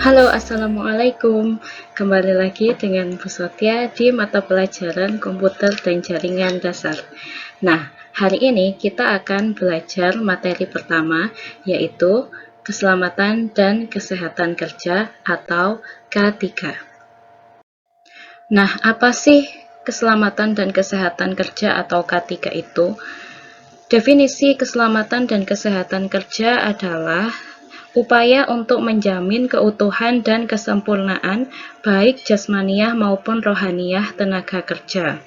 Halo, Assalamualaikum. Kembali lagi dengan Bu Sotia di mata pelajaran komputer dan jaringan dasar. Nah, hari ini kita akan belajar materi pertama, yaitu keselamatan dan kesehatan kerja atau K3. Nah, apa sih keselamatan dan kesehatan kerja atau K3 itu? Definisi keselamatan dan kesehatan kerja adalah upaya untuk menjamin keutuhan dan kesempurnaan baik jasmaniah maupun rohaniah tenaga kerja,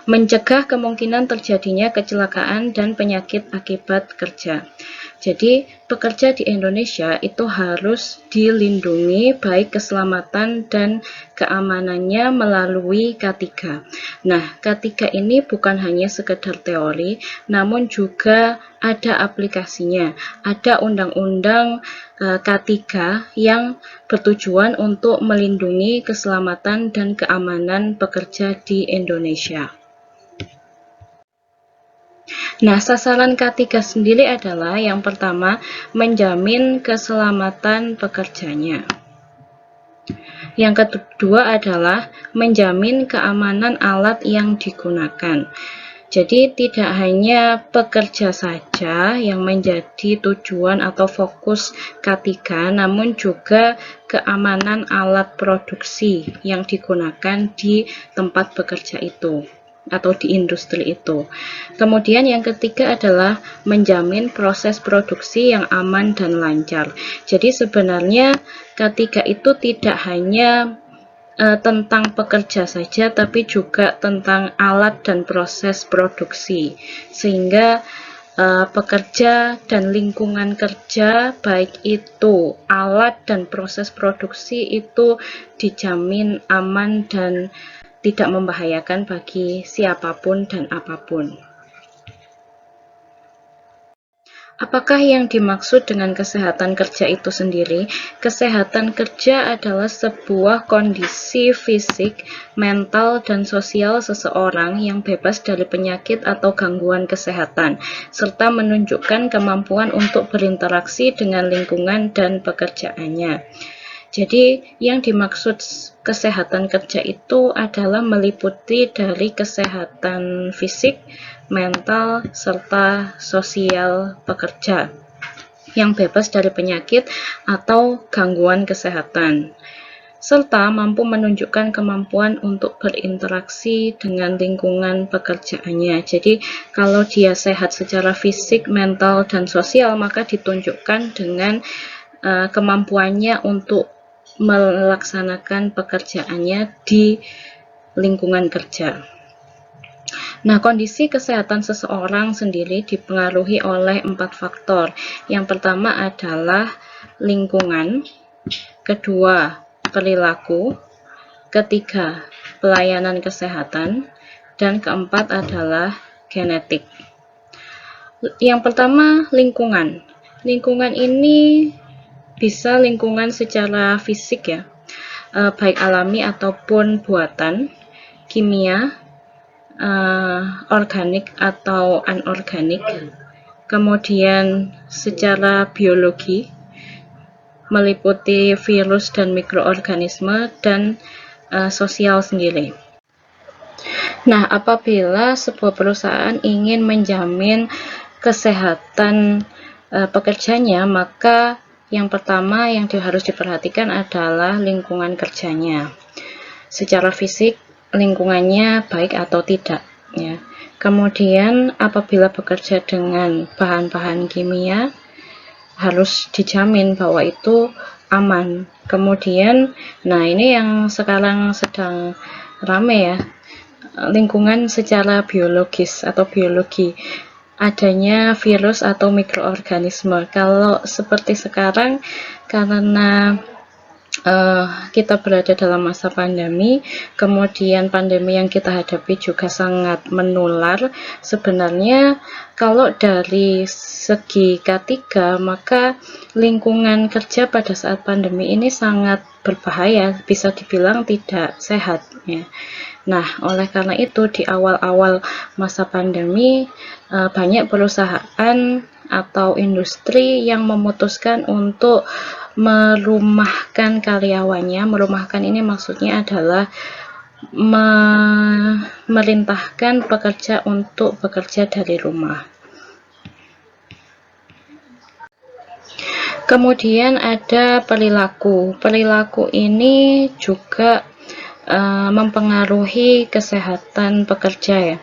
mencegah kemungkinan terjadinya kecelakaan dan penyakit akibat kerja. Jadi, pekerja di Indonesia itu harus dilindungi baik keselamatan dan keamanannya melalui K3. Nah, K3 ini bukan hanya sekedar teori, namun juga ada aplikasinya. Ada undang-undang K3 yang bertujuan untuk melindungi keselamatan dan keamanan pekerja di Indonesia. Nah, sasaran K3 sendiri adalah yang pertama, menjamin keselamatan pekerjanya. Yang kedua adalah menjamin keamanan alat yang digunakan. Jadi tidak hanya pekerja saja yang menjadi tujuan atau fokus K3, namun juga keamanan alat produksi yang digunakan di tempat bekerja itu atau di industri itu. Kemudian yang ketiga adalah menjamin proses produksi yang aman dan lancar. Jadi sebenarnya K3 itu tidak hanya tentang pekerja saja, tapi juga tentang alat dan proses produksi, sehingga pekerja dan lingkungan kerja, baik itu alat dan proses produksi, itu dijamin aman dan tidak membahayakan bagi siapapun dan apapun. Apakah yang dimaksud dengan kesehatan kerja itu sendiri? Kesehatan kerja adalah sebuah kondisi fisik, mental, dan sosial seseorang yang bebas dari penyakit atau gangguan kesehatan, serta menunjukkan kemampuan untuk berinteraksi dengan lingkungan dan pekerjaannya. Jadi, yang dimaksud kesehatan kerja itu adalah meliputi dari kesehatan fisik, mental, serta sosial pekerja yang bebas dari penyakit atau gangguan kesehatan, serta mampu menunjukkan kemampuan untuk berinteraksi dengan lingkungan pekerjaannya. Jadi, kalau dia sehat secara fisik, mental, dan sosial, maka ditunjukkan dengan kemampuannya untuk melaksanakan pekerjaannya di lingkungan kerja. Nah, kondisi kesehatan seseorang sendiri dipengaruhi oleh 4 faktor. Yang pertama adalah lingkungan, kedua perilaku, ketiga pelayanan kesehatan, dan keempat adalah genetik. Yang pertama, lingkungan. Lingkungan ini bisa lingkungan secara fisik ya, baik alami ataupun buatan, kimia, organik atau anorganik, kemudian secara biologi meliputi virus dan mikroorganisme, dan sosial sendiri. Nah, apabila sebuah perusahaan ingin menjamin kesehatan pekerjanya, maka yang pertama yang harus diperhatikan adalah lingkungan kerjanya. Secara fisik, lingkungannya baik atau tidak, ya. Kemudian, apabila bekerja dengan bahan-bahan kimia, harus dijamin bahwa itu aman. Kemudian, nah ini yang sekarang sedang rame ya, lingkungan secara biologis atau biologi, adanya virus atau mikroorganisme. Kalau seperti sekarang, karena kita berada dalam masa pandemi, kemudian pandemi yang kita hadapi juga sangat menular. Sebenarnya kalau dari segi K3, maka lingkungan kerja pada saat pandemi ini sangat berbahaya, bisa dibilang tidak sehat ya. Nah, oleh karena itu di awal-awal masa pandemi banyak perusahaan atau industri yang memutuskan untuk merumahkan karyawannya. Merumahkan ini maksudnya adalah memerintahkan pekerja untuk bekerja dari rumah. Kemudian ada perilaku. Perilaku ini juga mempengaruhi kesehatan pekerja ya.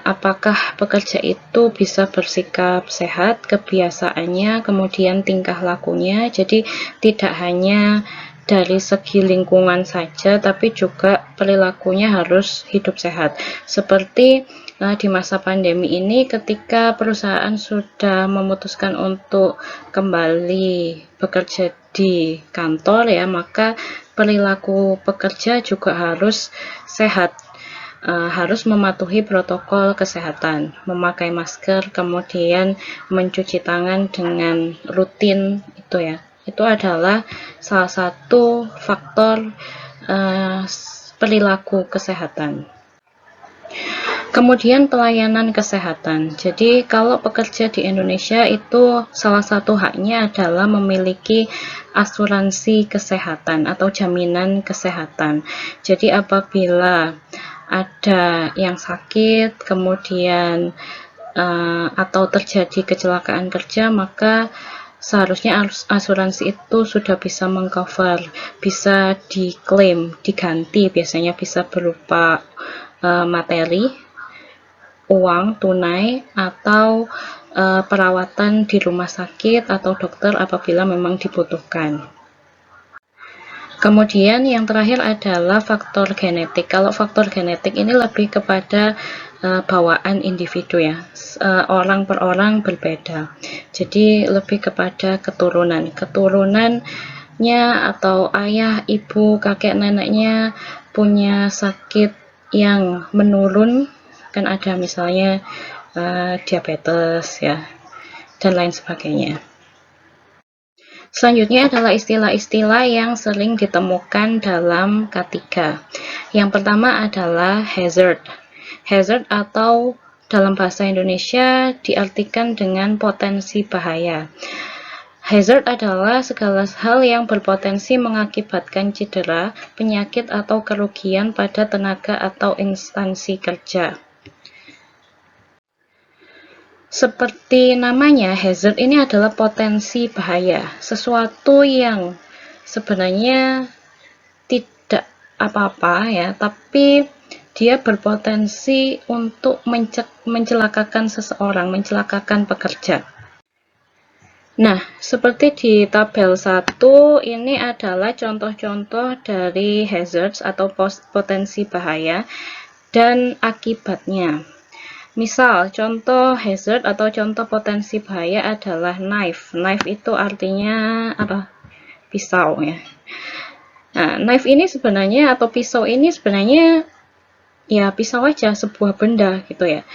Apakah pekerja itu bisa bersikap sehat, kebiasaannya, kemudian tingkah lakunya. Jadi tidak hanya dari segi lingkungan saja, tapi juga perilakunya harus hidup sehat. Seperti di masa pandemi ini, ketika perusahaan sudah memutuskan untuk kembali bekerja di kantor ya, maka perilaku pekerja juga harus sehat, harus mematuhi protokol kesehatan, memakai masker, kemudian mencuci tangan dengan rutin, itu ya. Itu adalah salah satu faktor perilaku kesehatan. Kemudian pelayanan kesehatan. Jadi kalau pekerja di Indonesia itu salah satu haknya adalah memiliki asuransi kesehatan atau jaminan kesehatan. Jadi apabila ada yang sakit, kemudian atau terjadi kecelakaan kerja, maka seharusnya asuransi itu sudah bisa mengcover, bisa diklaim, diganti, biasanya bisa berupa materi, uang tunai, atau perawatan di rumah sakit atau dokter apabila memang dibutuhkan. Kemudian yang terakhir adalah faktor genetik. Kalau faktor genetik ini lebih kepada bawaan individu ya, orang per orang berbeda. Jadi lebih kepada keturunan. Keturunannya atau ayah, ibu, kakek, neneknya punya sakit yang menurun, kan ada misalnya diabetes ya, dan lain sebagainya. Selanjutnya adalah istilah-istilah yang sering ditemukan dalam K3. Yang pertama adalah hazard. Hazard atau dalam bahasa Indonesia diartikan dengan potensi bahaya. Hazard adalah segala hal yang berpotensi mengakibatkan cedera, penyakit, atau kerugian pada tenaga atau instansi kerja. Seperti namanya, hazard ini adalah potensi bahaya, sesuatu yang sebenarnya tidak apa-apa ya, tapi dia berpotensi untuk mencelakakan seseorang, mencelakakan pekerja. Nah, seperti di tabel 1, ini adalah contoh-contoh dari hazards atau potensi bahaya dan akibatnya. Misal, contoh hazard atau contoh potensi bahaya adalah knife. Knife itu artinya apa? Pisau ya. Nah, knife ini sebenarnya atau pisau ini sebenarnya ya pisau aja, sebuah benda gitu ya.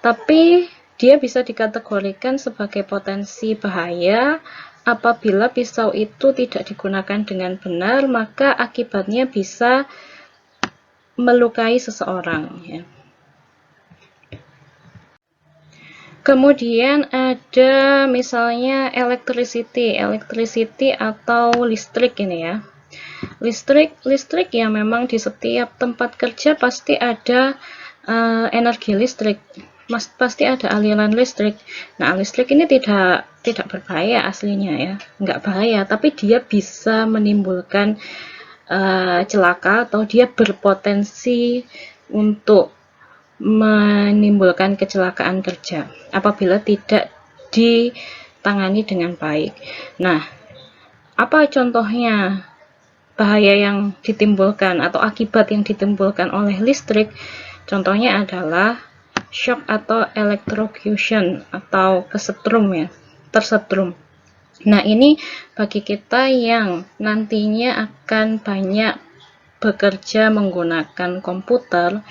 Tapi dia bisa dikategorikan sebagai potensi bahaya apabila pisau itu tidak digunakan dengan benar, maka akibatnya bisa melukai seseorang ya. Kemudian ada misalnya electricity atau listrik ini ya. Listrik ya, memang di setiap tempat kerja pasti ada energi listrik, pasti ada aliran listrik. Nah, listrik ini tidak berbahaya aslinya ya, nggak bahaya, tapi dia bisa menimbulkan celaka atau dia berpotensi untuk menimbulkan kecelakaan kerja apabila tidak ditangani dengan baik. Nah, apa contohnya bahaya yang ditimbulkan atau akibat yang ditimbulkan oleh listrik? Contohnya adalah shock atau electrocution atau kesetrum ya, tersetrum. Nah, ini bagi kita yang nantinya akan banyak bekerja menggunakan komputer,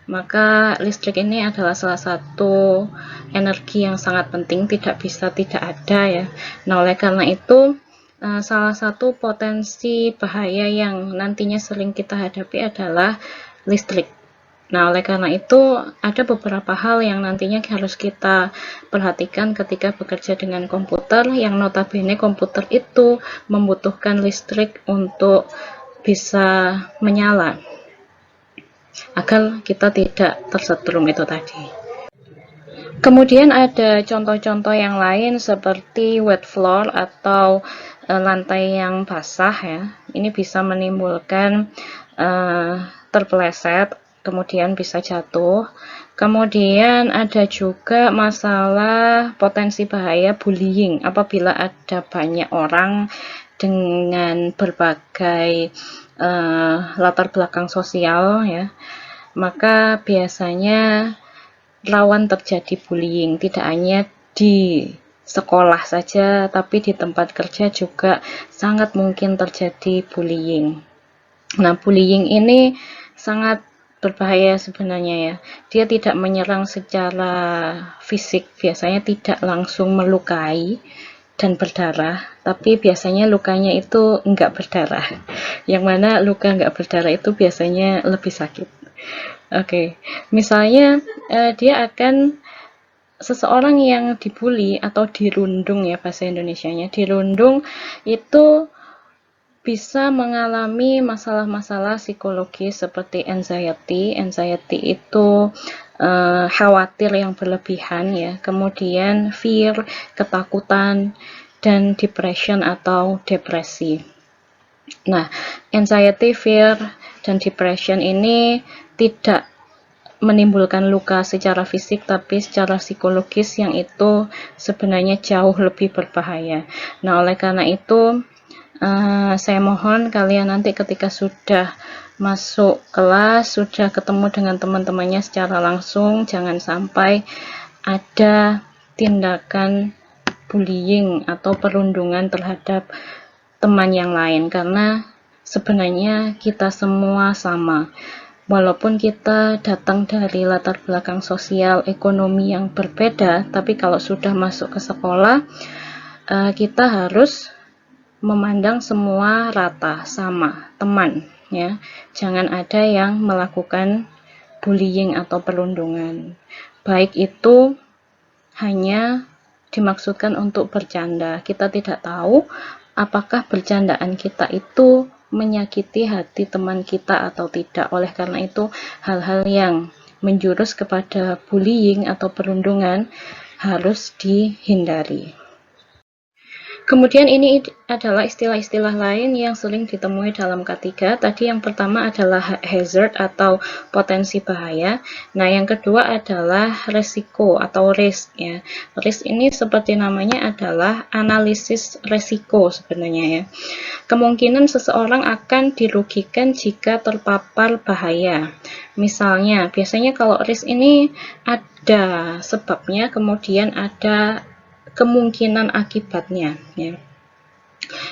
maka listrik ini adalah salah satu energi yang sangat penting, tidak bisa tidak ada ya. Nah, oleh karena itu salah satu potensi bahaya yang nantinya sering kita hadapi adalah listrik. Nah, oleh karena itu ada beberapa hal yang nantinya harus kita perhatikan ketika bekerja dengan komputer, yang notabene komputer itu membutuhkan listrik untuk bisa menyala agar kita tidak tersetrum itu tadi. Kemudian ada contoh-contoh yang lain seperti wet floor atau lantai yang basah ya. Ini bisa menimbulkan terpeleset, kemudian bisa jatuh. Kemudian ada juga masalah potensi bahaya bullying apabila ada banyak orang dengan berbagai latar belakang sosial ya. Maka biasanya rawan terjadi bullying, tidak hanya di sekolah saja, tapi di tempat kerja juga sangat mungkin terjadi bullying. Nah, bullying ini sangat berbahaya sebenarnya ya. Dia tidak menyerang secara fisik, biasanya tidak langsung melukai dan berdarah, tapi biasanya lukanya itu enggak berdarah. Yang mana luka enggak berdarah itu biasanya lebih sakit. Oke, misalnya dia akan seseorang yang dibully atau dirundung ya bahasa Indonesianya, dirundung itu bisa mengalami masalah-masalah psikologis seperti anxiety. Anxiety itu khawatir yang berlebihan ya, kemudian fear, ketakutan, dan depression atau depresi. Nah, anxiety, fear, dan depression ini tidak menimbulkan luka secara fisik, tapi secara psikologis yang itu sebenarnya jauh lebih berbahaya. Nah, oleh karena itu saya mohon kalian nanti ketika sudah masuk kelas, sudah ketemu dengan teman-temannya secara langsung, jangan sampai ada tindakan bullying atau perundungan terhadap teman yang lain, karena sebenarnya kita semua sama. Walaupun kita datang dari latar belakang sosial ekonomi yang berbeda, tapi kalau sudah masuk ke sekolah, kita harus memandang semua rata, sama, teman ya. Jangan ada yang melakukan bullying atau perundungan. Baik itu hanya dimaksudkan untuk bercanda. Kita tidak tahu apakah bercandaan kita itu menyakiti hati teman kita atau tidak. Oleh karena itu, hal-hal yang menjurus kepada bullying atau perundungan harus dihindari. Kemudian ini adalah istilah-istilah lain yang sering ditemui dalam K3. Tadi yang pertama adalah hazard atau potensi bahaya. Nah, yang kedua adalah resiko atau risk ya. Risk ini seperti namanya adalah analisis resiko sebenarnya ya. Kemungkinan seseorang akan dirugikan jika terpapar bahaya. Misalnya, biasanya kalau risk ini ada sebabnya, kemudian ada kemungkinan akibatnya ya.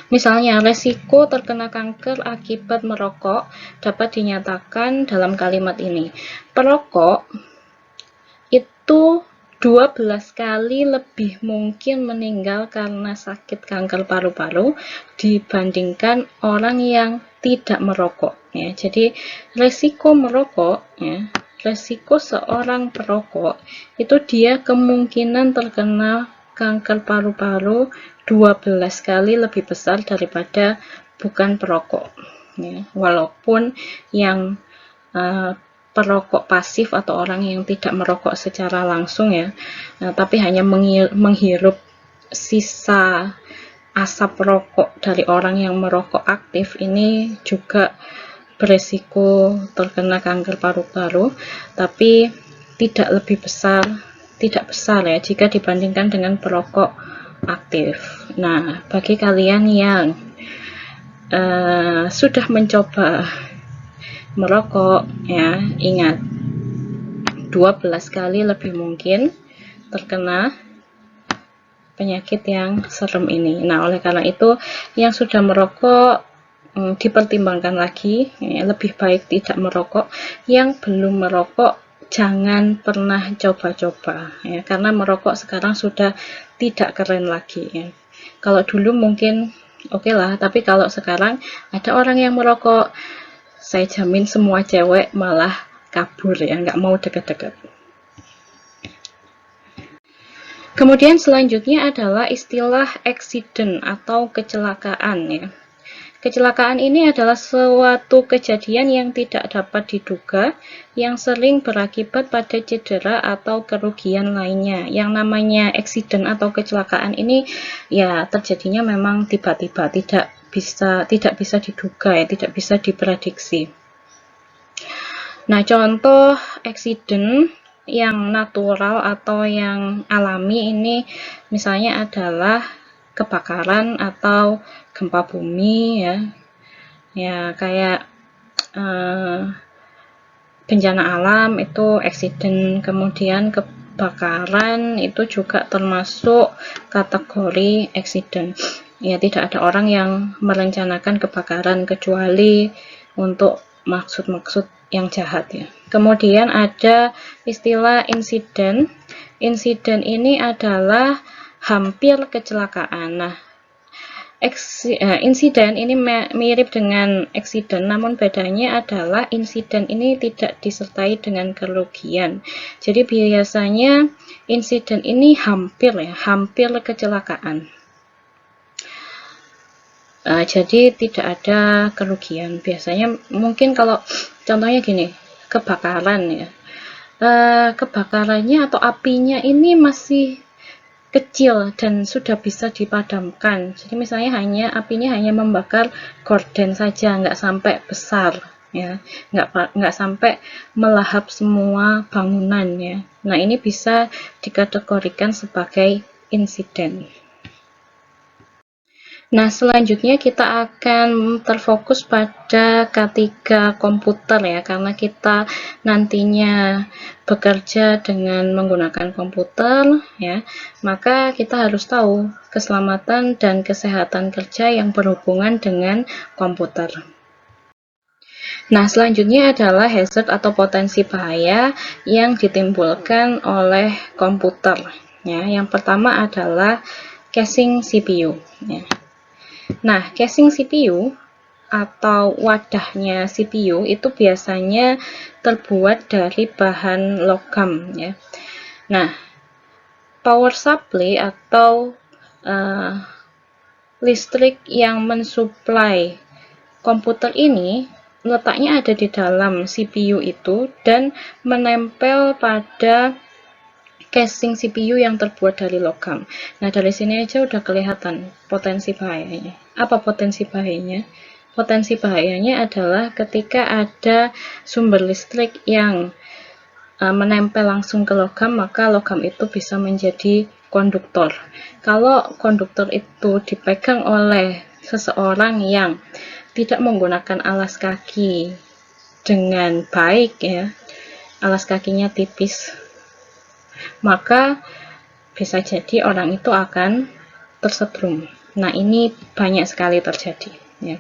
Misalnya, resiko terkena kanker akibat merokok dapat dinyatakan dalam kalimat ini. Perokok itu 12 kali lebih mungkin meninggal karena sakit kanker paru-paru dibandingkan orang yang tidak merokok ya. Jadi resiko merokok ya, resiko seorang perokok itu dia kemungkinan terkena kanker paru-paru 12 kali lebih besar daripada bukan perokok ya. Walaupun yang perokok pasif atau orang yang tidak merokok secara langsung ya, tapi hanya menghirup sisa asap rokok dari orang yang merokok aktif, ini juga beresiko terkena kanker paru-paru, tapi tidak besar ya jika dibandingkan dengan perokok aktif. Nah, bagi kalian yang sudah mencoba merokok ya, ingat 12 kali lebih mungkin terkena penyakit yang serem ini. Nah, oleh karena itu yang sudah merokok dipertimbangkan lagi ya, lebih baik tidak merokok. Yang belum merokok jangan pernah coba-coba ya, karena merokok sekarang sudah tidak keren lagi ya. Kalau dulu mungkin oke lah, tapi kalau sekarang ada orang yang merokok, saya jamin semua cewek malah kabur ya, nggak mau dekat-dekat. Kemudian selanjutnya adalah istilah accident atau kecelakaan ya. Kecelakaan ini adalah suatu kejadian yang tidak dapat diduga, yang sering berakibat pada cedera atau kerugian lainnya. Yang namanya accident atau kecelakaan ini ya terjadinya memang tiba-tiba, tidak bisa diduga ya, tidak bisa diprediksi. Nah, contoh accident yang natural atau yang alami ini misalnya adalah kebakaran atau gempa bumi ya kayak bencana alam itu accident. Kemudian kebakaran itu juga termasuk kategori accident ya, tidak ada orang yang merencanakan kebakaran kecuali untuk maksud-maksud yang jahat ya. Kemudian ada istilah insiden. Insiden ini adalah hampir kecelakaan. Nah, insiden ini mirip dengan accident, namun bedanya adalah insiden ini tidak disertai dengan kerugian. Jadi biasanya insiden ini hampir kecelakaan. Jadi tidak ada kerugian. Biasanya mungkin kalau contohnya gini, kebakaran ya. Kebakarannya atau apinya ini masih kecil dan sudah bisa dipadamkan. Jadi misalnya apinya hanya membakar gorden saja, nggak sampai besar ya, nggak sampai melahap semua bangunan ya. Nah, ini bisa dikategorikan sebagai insiden. Nah, selanjutnya kita akan terfokus pada K3 komputer ya, karena kita nantinya bekerja dengan menggunakan komputer ya, maka kita harus tahu keselamatan dan kesehatan kerja yang berhubungan dengan komputer. Nah, selanjutnya adalah hazard atau potensi bahaya yang ditimbulkan oleh komputer ya. Yang pertama adalah casing CPU ya. Nah, casing CPU atau wadahnya CPU itu biasanya terbuat dari bahan logam ya. Nah, power supply atau listrik yang mensuplai komputer ini letaknya ada di dalam CPU itu dan menempel pada casing CPU yang terbuat dari logam. Nah, dari sini aja udah kelihatan potensi bahayanya. Apa potensi bahayanya? Potensi bahayanya adalah ketika ada sumber listrik yang menempel langsung ke logam, maka logam itu bisa menjadi konduktor. Kalau konduktor itu dipegang oleh seseorang yang tidak menggunakan alas kaki dengan baik ya, alas kakinya tipis, maka bisa jadi orang itu akan tersetrum. Nah, ini banyak sekali terjadi ya.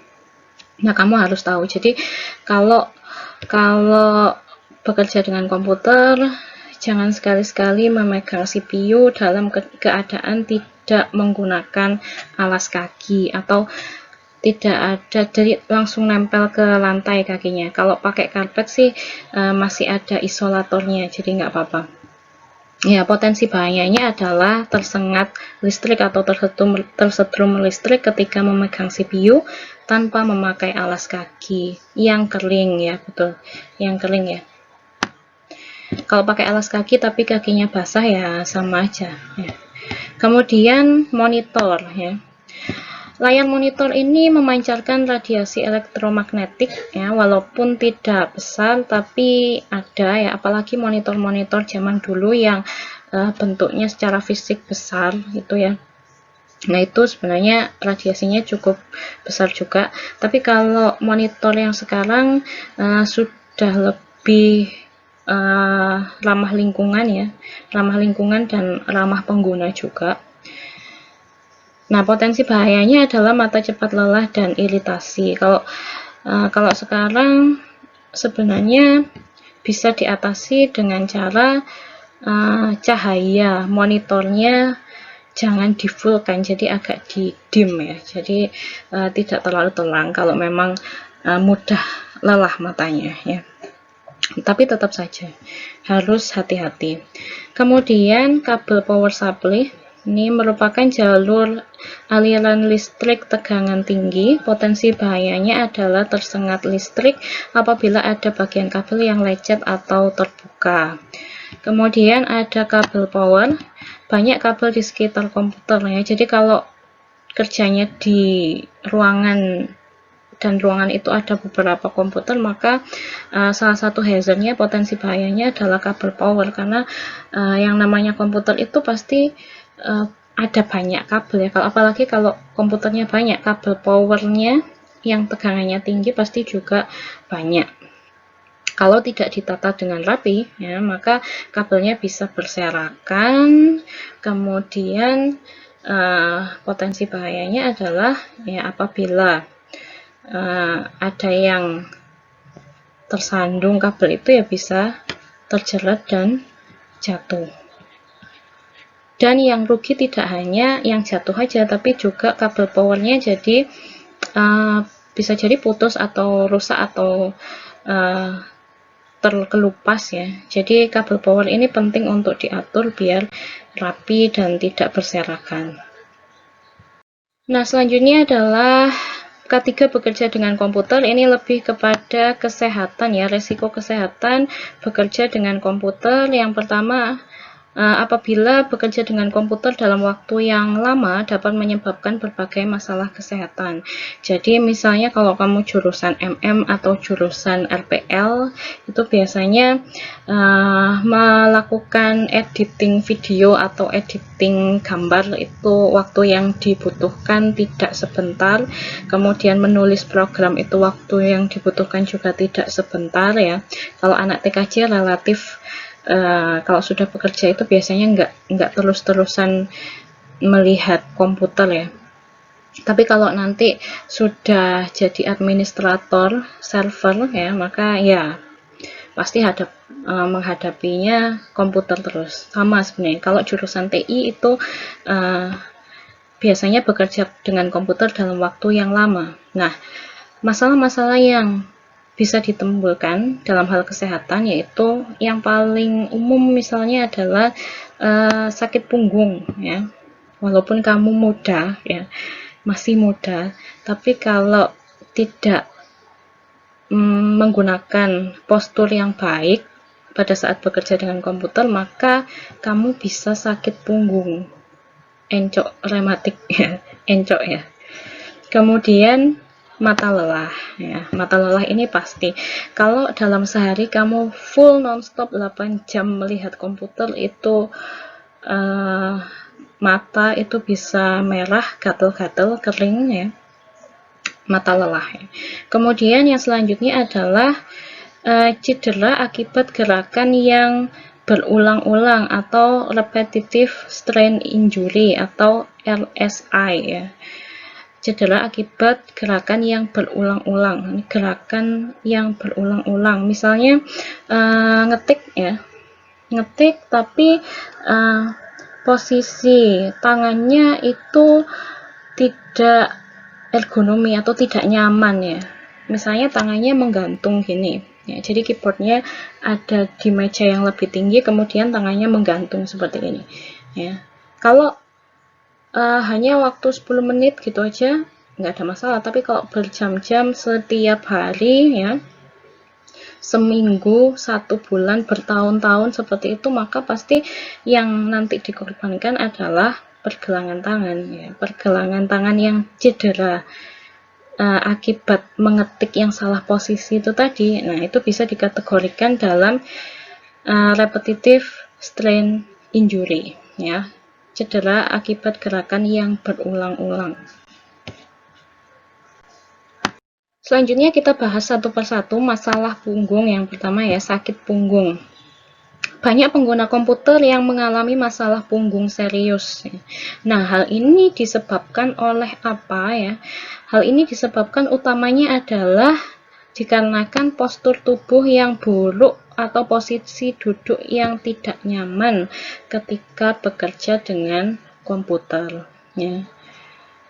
Nah, kamu harus tahu. Jadi kalau bekerja dengan komputer, jangan sekali-sekali memegang CPU dalam keadaan tidak menggunakan alas kaki atau tidak ada, jadi langsung nempel ke lantai kakinya. Kalau pakai karpet sih masih ada isolatornya, jadi nggak apa-apa. Ya, potensi bahayanya adalah tersengat listrik atau tersetrum listrik ketika memegang CPU tanpa memakai alas kaki yang kering ya, betul, yang kering ya. Kalau pakai alas kaki tapi kakinya basah ya sama aja ya. Kemudian monitor ya. Layar monitor ini memancarkan radiasi elektromagnetik ya, walaupun tidak besar tapi ada ya, apalagi monitor-monitor zaman dulu yang bentuknya secara fisik besar itu ya. Nah, itu sebenarnya radiasinya cukup besar juga. Tapi kalau monitor yang sekarang sudah lebih ramah lingkungan ya, ramah lingkungan dan ramah pengguna juga. Nah, potensi bahayanya adalah mata cepat lelah dan iritasi. Kalau sekarang sebenarnya bisa diatasi dengan cara cahaya monitornya jangan di full kan, jadi agak di dim ya. Jadi tidak terlalu terang kalau memang mudah lelah matanya ya. tapi tetap saja harus hati-hati. Kemudian kabel power supply ini merupakan jalur aliran listrik tegangan tinggi. Potensi bahayanya adalah tersengat listrik apabila ada bagian kabel yang lecet atau terbuka. Kemudian ada kabel power, banyak kabel di sekitar komputer ya. Jadi kalau kerjanya di ruangan dan ruangan itu ada beberapa komputer, maka salah satu hazardnya, potensi bahayanya adalah kabel power, karena yang namanya komputer itu pasti ada banyak kabel ya. Apalagi kalau komputernya banyak, kabel powernya yang tegangannya tinggi pasti juga banyak. Kalau tidak ditata dengan rapi ya, maka kabelnya bisa berserakan. Kemudian potensi bahayanya adalah ya apabila ada yang tersandung kabel itu ya bisa terjerat dan jatuh. Dan yang rugi tidak hanya yang jatuh aja, tapi juga kabel powernya jadi bisa jadi putus atau rusak atau terkelupas ya. Jadi kabel power ini penting untuk diatur biar rapi dan tidak berserakan. Nah, selanjutnya adalah ketiga, bekerja dengan komputer. Ini lebih kepada kesehatan ya, resiko kesehatan bekerja dengan komputer. Yang pertama, apabila bekerja dengan komputer dalam waktu yang lama dapat menyebabkan berbagai masalah kesehatan. Jadi misalnya kalau kamu jurusan MM atau jurusan RPL, itu biasanya melakukan editing video atau editing gambar itu waktu yang dibutuhkan tidak sebentar. Kemudian menulis program itu waktu yang dibutuhkan juga tidak sebentar ya. Kalau anak TKJ relatif kalau sudah bekerja itu biasanya nggak terus-terusan melihat komputer ya. Tapi kalau nanti sudah jadi administrator server ya, maka ya pasti menghadapinya komputer terus. Sama sebenarnya kalau jurusan TI itu biasanya bekerja dengan komputer dalam waktu yang lama. Nah, masalah-masalah yang bisa ditimbulkan dalam hal kesehatan yaitu yang paling umum misalnya adalah sakit punggung ya. Walaupun kamu muda ya, masih muda, tapi kalau tidak menggunakan postur yang baik pada saat bekerja dengan komputer, maka kamu bisa sakit punggung, encok rematik ya, encok ya. Kemudian mata lelah ya. Mata lelah ini pasti. Kalau dalam sehari kamu full nonstop 8 jam melihat komputer itu mata itu bisa merah, gatal-gatal, kering ya. Mata lelah ya. Kemudian yang selanjutnya adalah cedera akibat gerakan yang berulang-ulang atau repetitive strain injury atau RSI ya. Cedera akibat gerakan yang berulang-ulang. Gerakan yang berulang-ulang. Misalnya ngetik ya, ngetik tapi posisi tangannya itu tidak ergonomi atau tidak nyaman ya. Misalnya tangannya menggantung gini. Ya, jadi keyboardnya ada di meja yang lebih tinggi, kemudian tangannya menggantung seperti ini. Ya, kalau hanya waktu 10 menit gitu aja nggak ada masalah, tapi kalau berjam-jam setiap hari ya, seminggu, 1 bulan, bertahun-tahun seperti itu, maka pasti yang nanti dikorbankan adalah pergelangan tangan ya. Pergelangan tangan yang cedera akibat mengetik yang salah posisi itu tadi. Nah, itu bisa dikategorikan dalam repetitive strain injury ya. Cedera akibat gerakan yang berulang-ulang. Selanjutnya kita bahas satu persatu masalah punggung. Yang pertama ya, sakit punggung. Banyak pengguna komputer yang mengalami masalah punggung serius. Nah, hal ini disebabkan oleh apa ya? Hal ini disebabkan utamanya adalah dikarenakan postur tubuh yang buruk atau posisi duduk yang tidak nyaman ketika bekerja dengan komputer ya.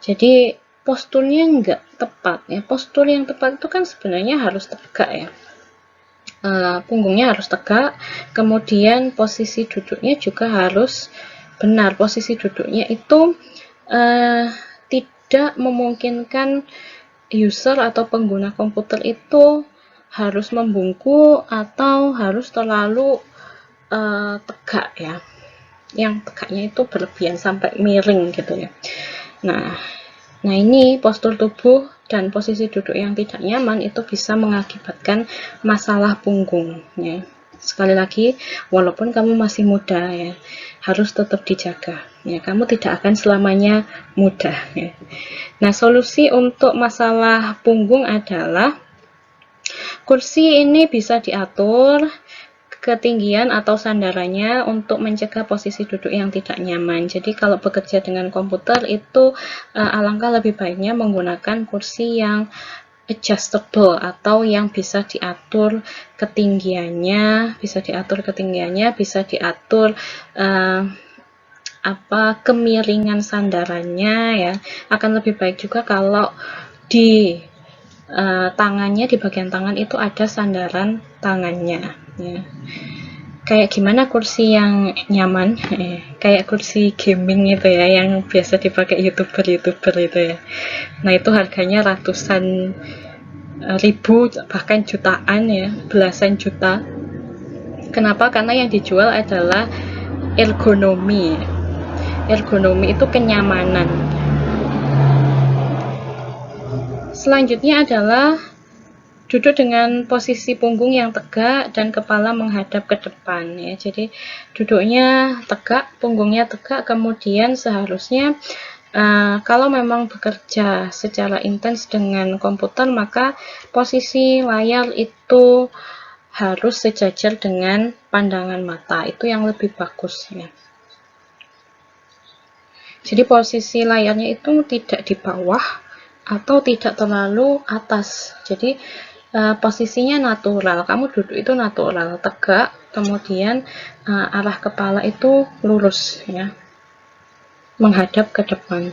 Jadi posturnya enggak tepat ya. Postur yang tepat itu kan sebenarnya harus tegak ya. punggungnya harus tegak, kemudian posisi duduknya juga harus benar. Posisi duduknya itu tidak memungkinkan user atau pengguna komputer itu harus membungkuk atau harus terlalu tegak ya. Yang tegaknya itu berlebihan sampai miring gitu ya. Nah, ini postur tubuh dan posisi duduk yang tidak nyaman itu bisa mengakibatkan masalah punggung ya. Sekali lagi, walaupun kamu masih muda ya, harus tetap dijaga ya. Kamu tidak akan selamanya muda ya. Nah, solusi untuk masalah punggung adalah kursi ini bisa diatur ketinggian atau sandarannya untuk mencegah posisi duduk yang tidak nyaman. Jadi kalau bekerja dengan komputer itu alangkah lebih baiknya menggunakan kursi yang adjustable atau yang bisa diatur ketinggiannya, bisa diatur kemiringan sandarannya ya. Akan lebih baik juga kalau di tangannya, di bagian tangan itu ada sandaran tangannya ya. Kayak gimana kursi yang nyaman, kayak kursi gaming itu ya, yang biasa dipakai youtuber itu ya. Nah itu harganya ratusan ribu bahkan jutaan ya, belasan juta. Kenapa? Karena yang dijual adalah ergonomi. Ergonomi itu kenyamanan. Selanjutnya adalah duduk dengan posisi punggung yang tegak dan kepala menghadap ke depan ya. Jadi duduknya tegak, punggungnya tegak, kemudian seharusnya kalau memang bekerja secara intens dengan komputer, maka posisi layar itu harus sejajar dengan pandangan mata. Itu yang lebih bagus ya. Jadi posisi layarnya itu tidak di bawah atau tidak terlalu atas. Jadi posisinya natural. Kamu duduk itu natural, tegak, kemudian arah kepala itu lurus ya, menghadap ke depan.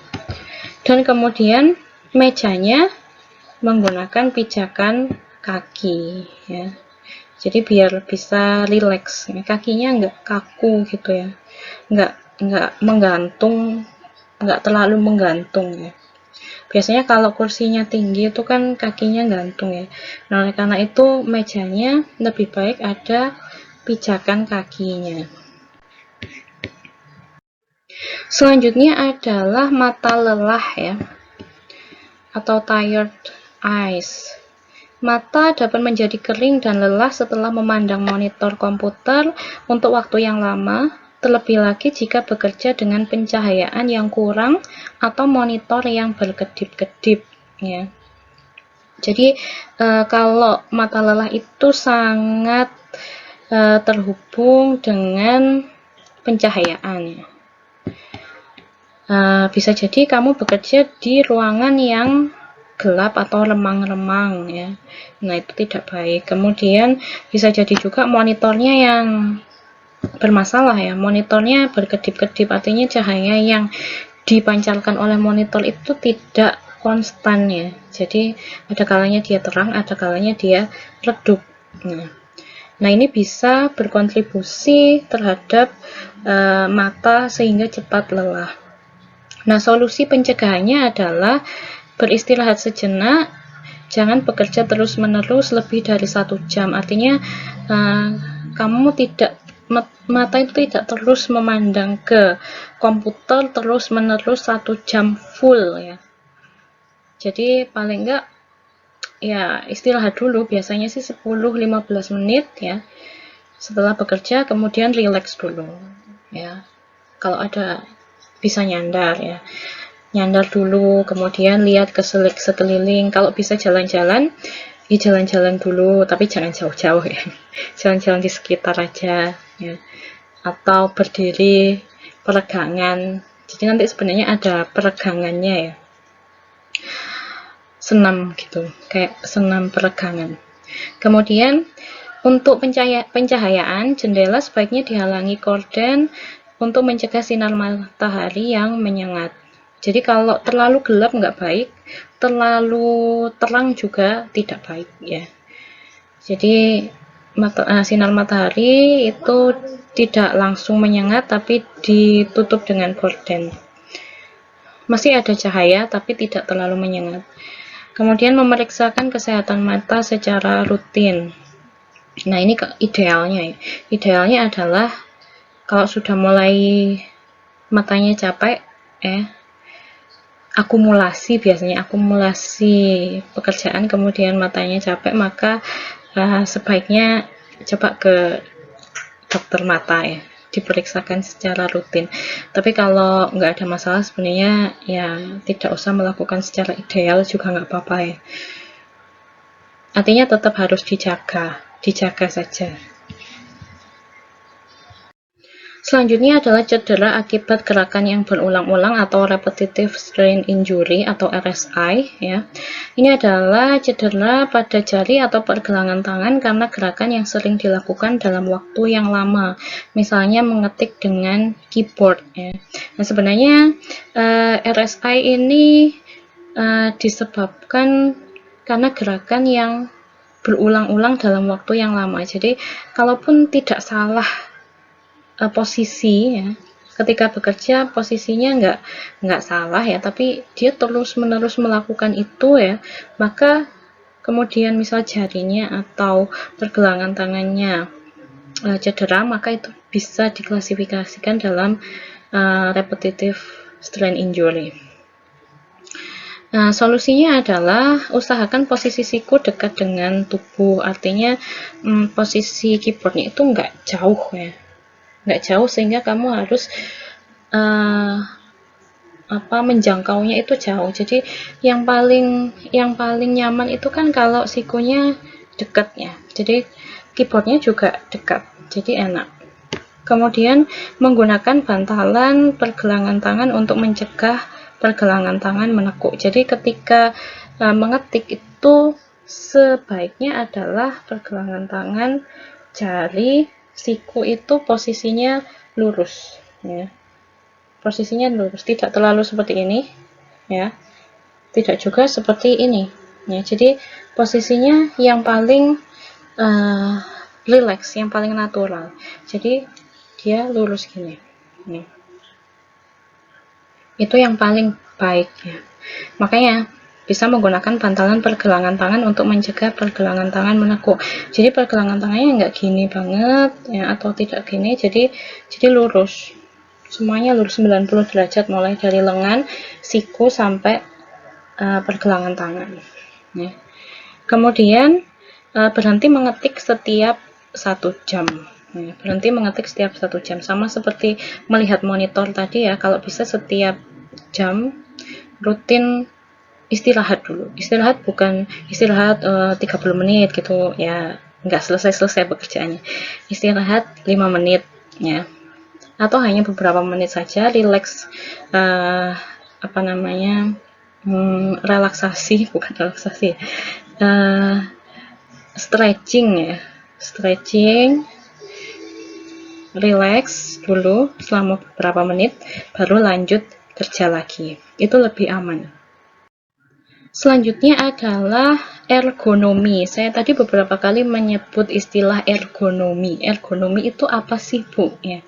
Dan kemudian mejanya menggunakan pijakan kaki ya. Jadi biar bisa rileks, kakinya nggak kaku gitu ya, nggak menggantung, nggak terlalu menggantung ya. Biasanya kalau kursinya tinggi itu kan kakinya gantung ya. Nah, oleh karena itu mejanya lebih baik ada pijakan kakinya. Selanjutnya adalah mata lelah ya, atau tired eyes. Mata dapat menjadi kering dan lelah setelah memandang monitor komputer untuk waktu yang lama, terlebih lagi jika bekerja dengan pencahayaan yang kurang atau monitor yang berkedip-kedip ya. Jadi kalau mata lelah itu sangat terhubung dengan pencahayaan ya. Bisa jadi kamu bekerja di ruangan yang gelap atau remang-remang ya. Nah, itu tidak baik. Kemudian bisa jadi juga monitornya yang bermasalah ya. Monitornya berkedip-kedip, artinya cahaya yang dipancarkan oleh monitor itu tidak konstan ya. Jadi ada kalanya dia terang, ada kalanya dia redup. Nah, ini bisa berkontribusi terhadap mata sehingga cepat lelah. Nah, solusi pencegahannya adalah beristirahat sejenak, jangan bekerja terus-menerus lebih dari 1 jam. Artinya kamu tidak, mata itu tidak terus memandang ke komputer terus-menerus 1 jam full ya. Jadi paling enggak ya istirahat dulu, biasanya sih 10-15 menit ya setelah bekerja, kemudian relax dulu ya. Kalau ada bisa nyandar ya, nyandar dulu, kemudian lihat ke sekeliling. Kalau bisa jalan-jalan, ya jalan-jalan dulu, tapi jangan jauh-jauh ya. Jalan-jalan di sekitar aja ya. Atau berdiri peregangan. Jadi nanti sebenarnya ada peregangannya ya. Senam gitu, kayak senam peregangan. Kemudian untuk pencahayaan, jendela sebaiknya dihalangi gorden untuk mencegah sinar matahari yang menyengat. Jadi kalau terlalu gelap nggak baik, terlalu terang juga tidak baik ya. Jadi sinar matahari itu tidak langsung menyengat, tapi ditutup dengan gorden. Masih ada cahaya, tapi tidak terlalu menyengat. Kemudian memeriksakan kesehatan mata secara rutin. Nah, ini idealnya ya. Idealnya adalah kalau sudah mulai matanya capek, biasanya akumulasi pekerjaan, kemudian matanya capek, maka sebaiknya coba ke dokter mata ya, diperiksakan secara rutin. Tapi kalau nggak ada masalah sebenarnya ya tidak usah melakukan secara ideal juga nggak apa-apa ya. Artinya tetap harus dijaga saja. Selanjutnya adalah cedera akibat gerakan yang berulang-ulang atau repetitive strain injury atau RSI ya. Ini adalah cedera pada jari atau pergelangan tangan karena gerakan yang sering dilakukan dalam waktu yang lama. Misalnya mengetik dengan keyboard ya. Nah, sebenarnya RSI ini disebabkan karena gerakan yang berulang-ulang dalam waktu yang lama. Jadi, kalaupun tidak salah posisi ya, ketika bekerja posisinya nggak salah ya, tapi dia terus-menerus melakukan itu ya, maka kemudian misal jarinya atau pergelangan tangannya cedera, maka itu bisa diklasifikasikan dalam repetitive strain injury. Nah, solusinya adalah usahakan posisi siku dekat dengan tubuh, artinya posisi keyboardnya itu nggak jauh ya, nggak jauh sehingga kamu harus menjangkaunya itu jauh. Jadi yang paling nyaman itu kan kalau sikunya dekat ya, jadi keyboardnya juga dekat, jadi enak. Kemudian menggunakan bantalan pergelangan tangan untuk mencegah pergelangan tangan menekuk. Jadi ketika mengetik itu sebaiknya adalah pergelangan tangan, jari, siku itu posisinya lurus ya. Posisinya lurus, tidak terlalu seperti ini ya. Tidak juga seperti ini ya. Jadi posisinya yang paling relax, yang paling natural. Jadi dia lurus gini. Nih. Itu yang paling baik ya. Makanya bisa menggunakan bantalan pergelangan tangan untuk mencegah pergelangan tangan menekuk. Jadi pergelangan tangannya nggak gini banget ya, atau tidak gini, jadi lurus. Semuanya lurus 90 derajat mulai dari lengan, siku sampai pergelangan tangan. Ya. Kemudian berhenti mengetik setiap 1 jam. Ya, berhenti mengetik setiap 1 jam, sama seperti melihat monitor tadi ya. Kalau bisa setiap jam rutin istirahat dulu. Istirahat bukan istirahat 30 menit gitu ya, nggak selesai pekerjaannya. Istirahat 5 menit ya, atau hanya beberapa menit saja, relax, relaksasi, bukan relaksasi, stretching ya, stretching, relax dulu selama beberapa menit, baru lanjut kerja lagi. Itu lebih aman. Selanjutnya adalah ergonomi. Saya tadi beberapa kali menyebut istilah ergonomi. Ergonomi itu apa sih, Bu? Ya.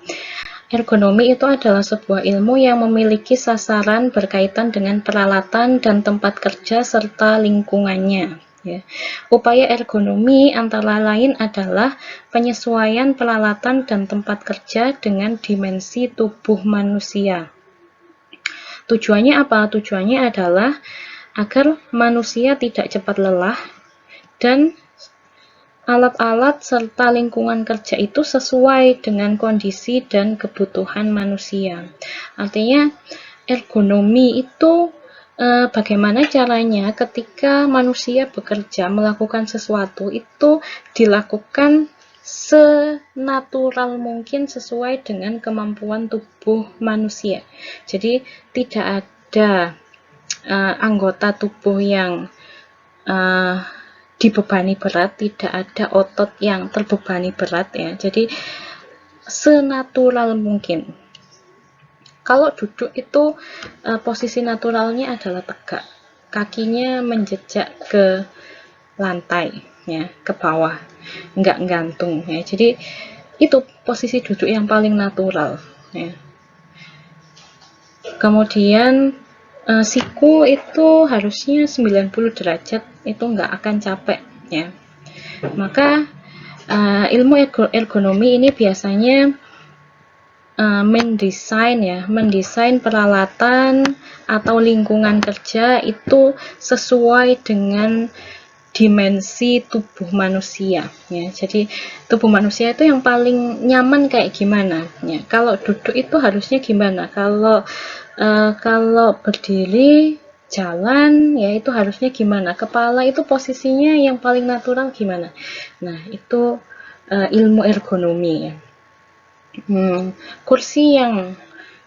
Ergonomi itu adalah sebuah ilmu yang memiliki sasaran berkaitan dengan peralatan dan tempat kerja serta lingkungannya. Ya. Upaya ergonomi antara lain adalah penyesuaian peralatan dan tempat kerja dengan dimensi tubuh manusia. Tujuannya apa? Tujuannya adalah agar manusia tidak cepat lelah dan alat-alat serta lingkungan kerja itu sesuai dengan kondisi dan kebutuhan manusia. Artinya ergonomi itu bagaimana caranya ketika manusia bekerja melakukan sesuatu itu dilakukan senatural mungkin sesuai dengan kemampuan tubuh manusia. Jadi tidak ada anggota tubuh yang dibebani berat, tidak ada otot yang terbebani berat ya. Jadi senatural mungkin. Kalau duduk itu posisi naturalnya adalah tegak, kakinya menjejak ke lantai ya, ke bawah, nggak gantung ya. Jadi itu posisi duduk yang paling natural ya. Kemudian siku itu harusnya 90 derajat, itu nggak akan capek ya. Maka ilmu ergonomi ini biasanya mendesain peralatan atau lingkungan kerja itu sesuai dengan dimensi tubuh manusia ya. Jadi tubuh manusia itu yang paling nyaman kayak gimana ya. Kalau duduk itu harusnya gimana, kalau berdiri jalan ya itu harusnya gimana, kepala itu posisinya yang paling natural gimana. Nah itu ilmu ergonomi ya. Kursi yang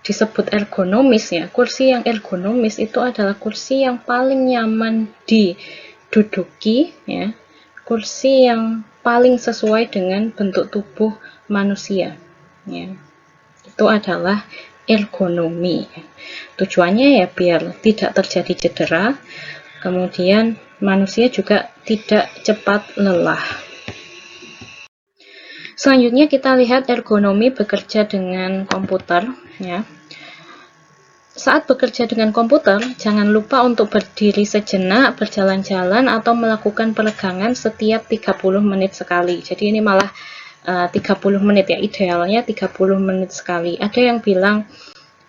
disebut ergonomis ya, kursi yang ergonomis itu adalah kursi yang paling nyaman diduduki ya, kursi yang paling sesuai dengan bentuk tubuh manusia ya. Itu adalah ergonomi. Tujuannya ya biar tidak terjadi cedera, kemudian manusia juga tidak cepat lelah. Selanjutnya kita lihat ergonomi bekerja dengan komputer ya. Saat bekerja dengan komputer, jangan lupa untuk berdiri sejenak, berjalan-jalan atau melakukan peregangan setiap 30 menit sekali. Jadi ini malah 30 menit ya, idealnya 30 menit sekali. Ada yang bilang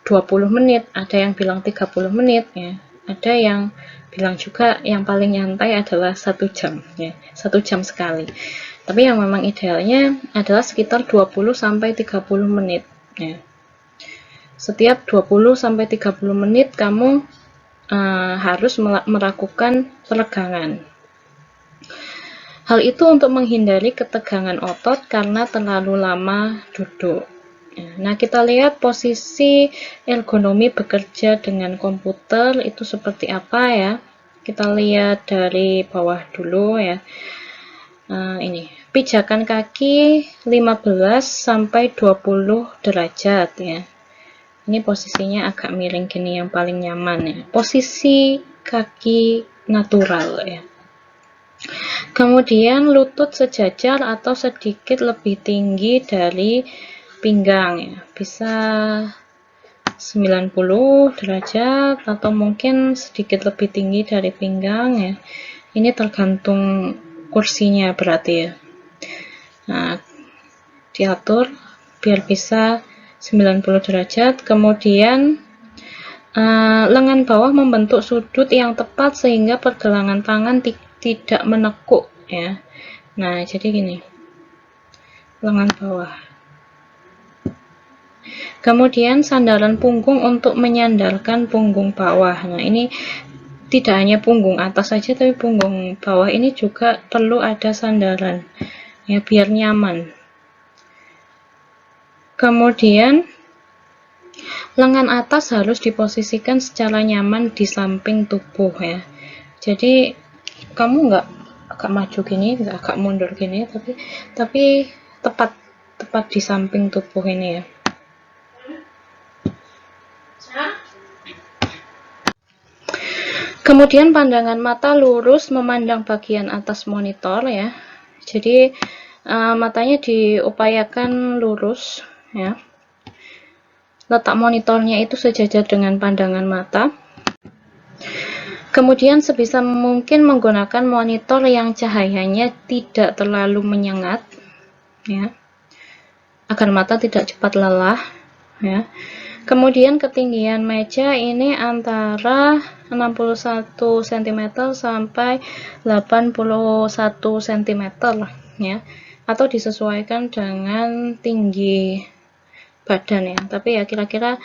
20 menit, ada yang bilang 30 menit ya. Ada yang bilang juga yang paling nyantai adalah 1 jam ya, 1 jam sekali. Tapi yang memang idealnya adalah sekitar 20-30 menit ya. Setiap 20-30 menit kamu harus melakukan peregangan. Hal itu untuk menghindari ketegangan otot karena terlalu lama duduk. Nah, kita lihat posisi ergonomi bekerja dengan komputer itu seperti apa ya. Kita lihat dari bawah dulu ya. Ini pijakan kaki 15-20 derajat ya. Ini posisinya agak miring gini, yang paling nyaman ya. Posisi kaki natural ya. Kemudian lutut sejajar atau sedikit lebih tinggi dari pinggang ya. Bisa 90 derajat atau mungkin sedikit lebih tinggi dari pinggang ya. Ini tergantung kursinya berarti ya. Nah, diatur biar bisa 90 derajat. Kemudian lengan bawah membentuk sudut yang tepat sehingga pergelangan tangan tidak menekuk ya. Nah, jadi gini. Lengan bawah. Kemudian sandaran punggung untuk menyandarkan punggung bawah. Nah, ini tidak hanya punggung atas saja, tapi punggung bawah ini juga perlu ada sandaran ya biar nyaman. Kemudian lengan atas harus diposisikan secara nyaman di samping tubuh ya. Jadi kamu nggak agak maju gini, nggak agak mundur gini, tapi tepat di samping tubuh ini ya. Kemudian pandangan mata lurus memandang bagian atas monitor ya. Jadi matanya diupayakan lurus ya. Letak monitornya itu sejajar dengan pandangan mata. Kemudian sebisa mungkin menggunakan monitor yang cahayanya tidak terlalu menyengat ya. Agar mata tidak cepat lelah ya. Kemudian ketinggian meja ini antara 61 cm sampai 81 cm ya, atau disesuaikan dengan tinggi badan ya, tapi ya kira-kira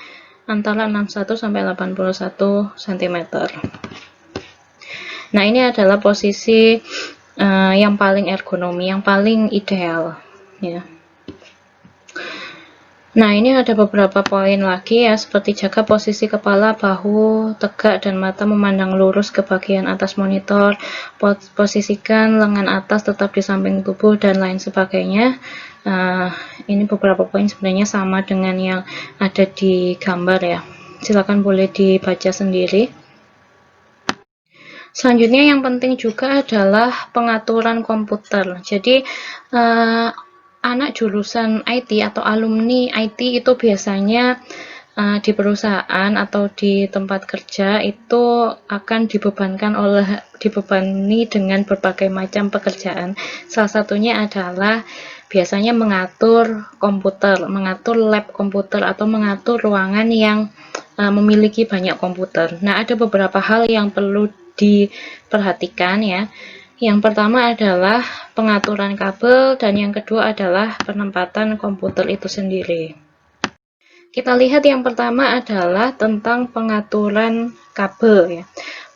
antara 61 sampai 81 cm. Nah, ini adalah posisi yang paling ergonomi, yang paling ideal ya. Nah, ini ada beberapa poin lagi ya, seperti jaga posisi kepala, bahu tegak dan mata memandang lurus ke bagian atas monitor, posisikan lengan atas tetap di samping tubuh, dan lain sebagainya. Ini beberapa poin sebenarnya sama dengan yang ada di gambar ya. Silakan boleh dibaca sendiri. Selanjutnya yang penting juga adalah pengaturan komputer. Jadi anak jurusan IT atau alumni IT itu biasanya di perusahaan atau di tempat kerja itu akan dibebani dengan berbagai macam pekerjaan. Salah satunya adalah biasanya mengatur komputer, mengatur lab komputer atau mengatur ruangan yang memiliki banyak komputer. Nah, ada beberapa hal yang perlu diperhatikan ya. Yang pertama adalah pengaturan kabel dan yang kedua adalah penempatan komputer itu sendiri. Kita lihat yang pertama adalah tentang pengaturan kabel ya.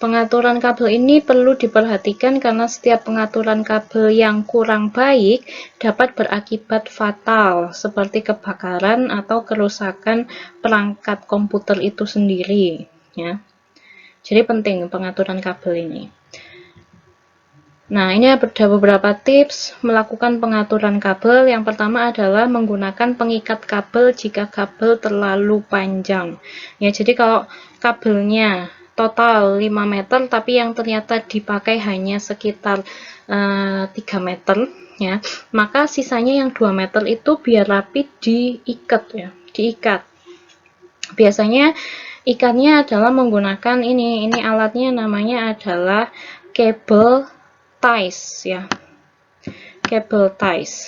Pengaturan kabel ini perlu diperhatikan karena setiap pengaturan kabel yang kurang baik dapat berakibat fatal seperti kebakaran atau kerusakan perangkat komputer itu sendiri ya. Jadi penting pengaturan kabel ini. Nah, ini ada beberapa tips melakukan pengaturan kabel. Yang pertama adalah menggunakan pengikat kabel jika kabel terlalu panjang. Ya, jadi kalau kabelnya total 5 meter tapi yang ternyata dipakai hanya sekitar 3 meter ya, maka sisanya yang 2 meter itu biar rapi diikat ya, diikat. Biasanya ikatnya adalah menggunakan ini alatnya namanya adalah kabel ties ya, kabel ties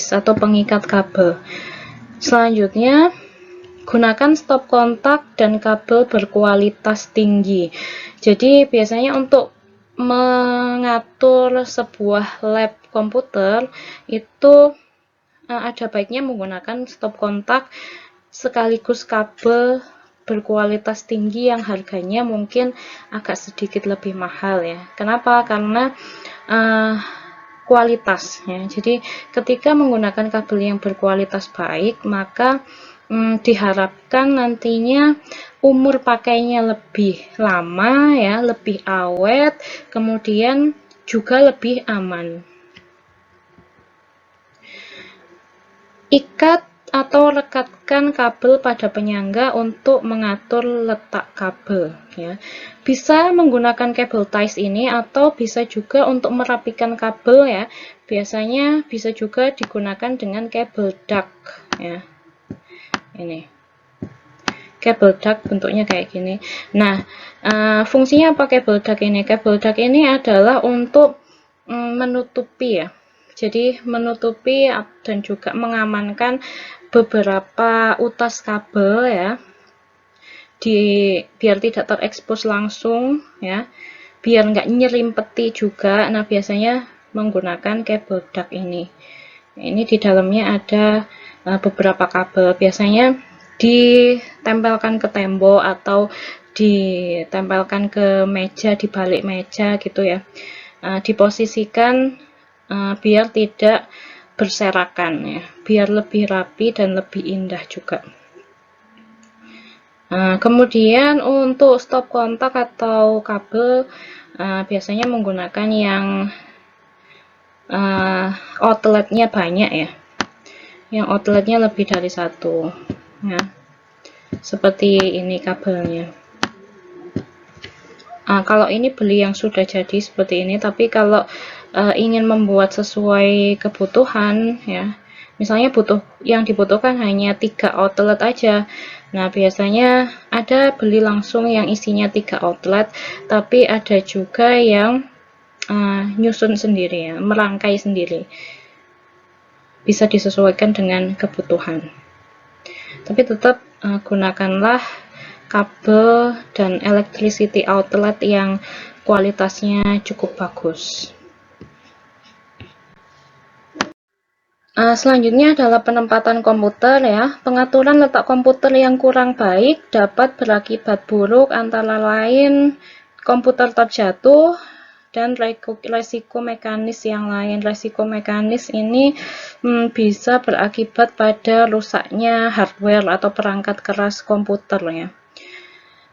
atau pengikat kabel. Selanjutnya gunakan stop kontak dan kabel berkualitas tinggi. Jadi biasanya untuk mengatur sebuah lab komputer itu ada baiknya menggunakan stop kontak sekaligus kabel berkualitas tinggi yang harganya mungkin agak sedikit lebih mahal ya. Kenapa? Karena kualitas ya. Jadi ketika menggunakan kabel yang berkualitas baik, maka diharapkan nantinya umur pakainya lebih lama ya, lebih awet, kemudian juga lebih aman. Ikat atau rekatkan kabel pada penyangga untuk mengatur letak kabel ya. Bisa menggunakan kabel ties ini atau bisa juga untuk merapikan kabel ya. Biasanya bisa juga digunakan dengan kabel duct ya. Ini kabel duct bentuknya kayak gini. Nah, fungsinya apa kabel duct ini? Kabel duct ini adalah untuk menutupi ya. Jadi menutupi dan juga mengamankan beberapa utas kabel ya, biar tidak terekspos langsung ya, biar nggak nyerimpeti juga. Nah, biasanya menggunakan kabel duct ini. Ini di dalamnya ada beberapa kabel, biasanya ditempelkan ke tembok atau ditempelkan ke meja, di balik meja gitu ya. Diposisikan biar tidak berserakan ya, biar lebih rapi dan lebih indah juga. Kemudian untuk stop kontak atau kabel biasanya menggunakan yang outletnya banyak ya, yang outletnya lebih dari satu ya, seperti ini kabelnya. Kalau ini beli yang sudah jadi seperti ini, tapi kalau ingin membuat sesuai kebutuhan ya, misalnya yang dibutuhkan hanya 3 outlet aja. Nah, biasanya ada beli langsung yang isinya 3 outlet, tapi ada juga yang nyusun sendiri ya, merangkai sendiri. Bisa disesuaikan dengan kebutuhan. Tapi tetap gunakanlah kabel dan electricity outlet yang kualitasnya cukup bagus. Selanjutnya adalah penempatan komputer ya. Pengaturan letak komputer yang kurang baik dapat berakibat buruk, antara lain komputer terjatuh dan resiko mekanis yang lain. Resiko mekanis ini bisa berakibat pada rusaknya hardware atau perangkat keras komputer ya.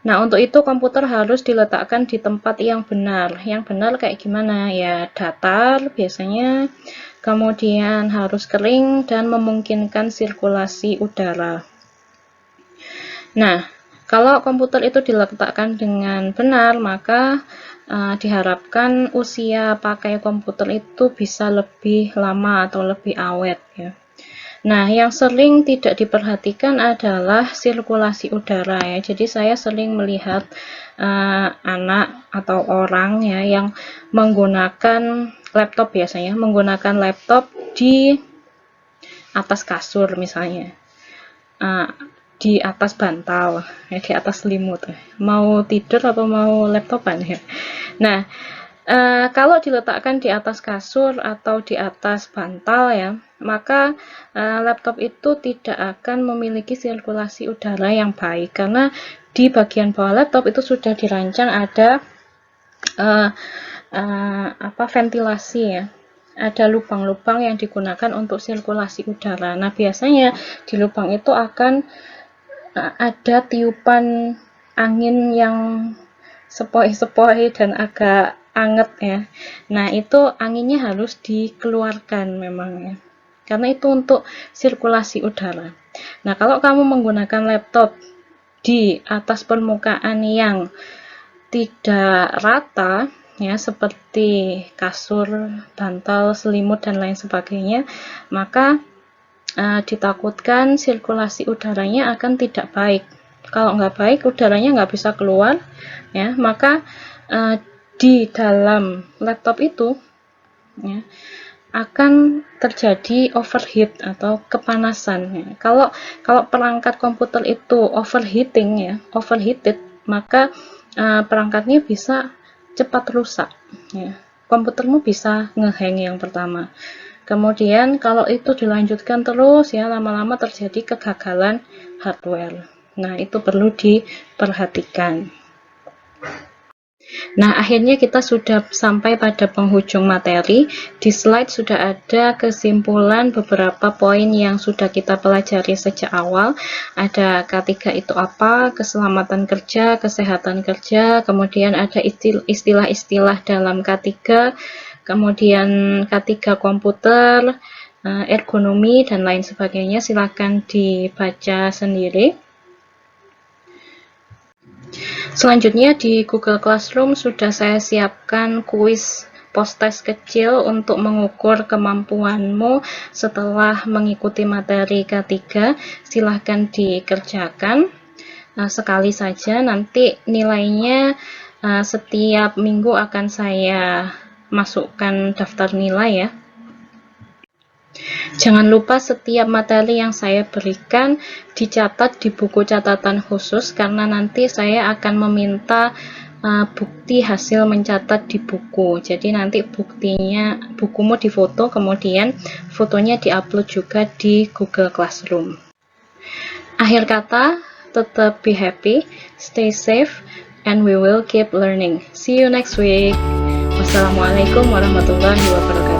Nah, untuk itu komputer harus diletakkan di tempat yang benar. Yang benar kayak gimana? Ya, datar biasanya, kemudian harus kering dan memungkinkan sirkulasi udara. Nah, Kalau komputer itu diletakkan dengan benar, maka diharapkan usia pakai komputer itu bisa lebih lama atau lebih awet ya. Nah, yang sering tidak diperhatikan adalah sirkulasi udara ya. Jadi saya sering melihat anak atau orang ya yang menggunakan laptop, biasanya menggunakan laptop di atas kasur misalnya. Di atas bantal, ya, di atas selimut. Mau tidur atau mau laptopan ya. Nah, kalau diletakkan di atas kasur atau di atas bantal ya, maka laptop itu tidak akan memiliki sirkulasi udara yang baik karena di bagian bawah laptop itu sudah dirancang ada ventilasi ya. Ada lubang-lubang yang digunakan untuk sirkulasi udara. Nah, biasanya di lubang itu akan ada tiupan angin yang sepoi-sepoi dan agak anget ya. Nah, itu anginnya harus dikeluarkan memang ya. Karena itu untuk sirkulasi udara. Nah, kalau kamu menggunakan laptop di atas permukaan yang tidak rata ya, seperti kasur, bantal, selimut dan lain sebagainya, maka ditakutkan sirkulasi udaranya akan tidak baik. Kalau nggak baik, udaranya nggak bisa keluar ya, maka di dalam laptop itu ya, akan terjadi overheat atau kepanasan ya. Kalau perangkat komputer itu overheating ya, overheated, maka perangkatnya bisa cepat rusak ya. Komputermu bisa ngehang yang pertama. Kemudian kalau itu dilanjutkan terus ya, lama-lama terjadi kegagalan hardware. Nah, itu perlu diperhatikan. Nah, akhirnya kita sudah sampai pada penghujung materi. Di slide sudah ada kesimpulan beberapa poin yang sudah kita pelajari sejak awal. Ada K3 itu apa, keselamatan kerja, kesehatan kerja, kemudian ada istilah-istilah dalam K3, kemudian K3 komputer, ergonomi, dan lain sebagainya. Silakan dibaca sendiri. Selanjutnya di Google Classroom sudah saya siapkan kuis post-test kecil untuk mengukur kemampuanmu setelah mengikuti materi K3. Silahkan dikerjakan sekali saja, nanti nilainya setiap minggu akan saya masukkan daftar nilai ya. Jangan lupa setiap materi yang saya berikan dicatat di buku catatan khusus, karena nanti saya akan meminta bukti hasil mencatat di buku. Jadi nanti bukumu difoto, kemudian fotonya diupload juga di Google Classroom. Akhir kata, tetap be happy, stay safe, and we will keep learning. See you next week. Wassalamualaikum warahmatullahi wabarakatuh.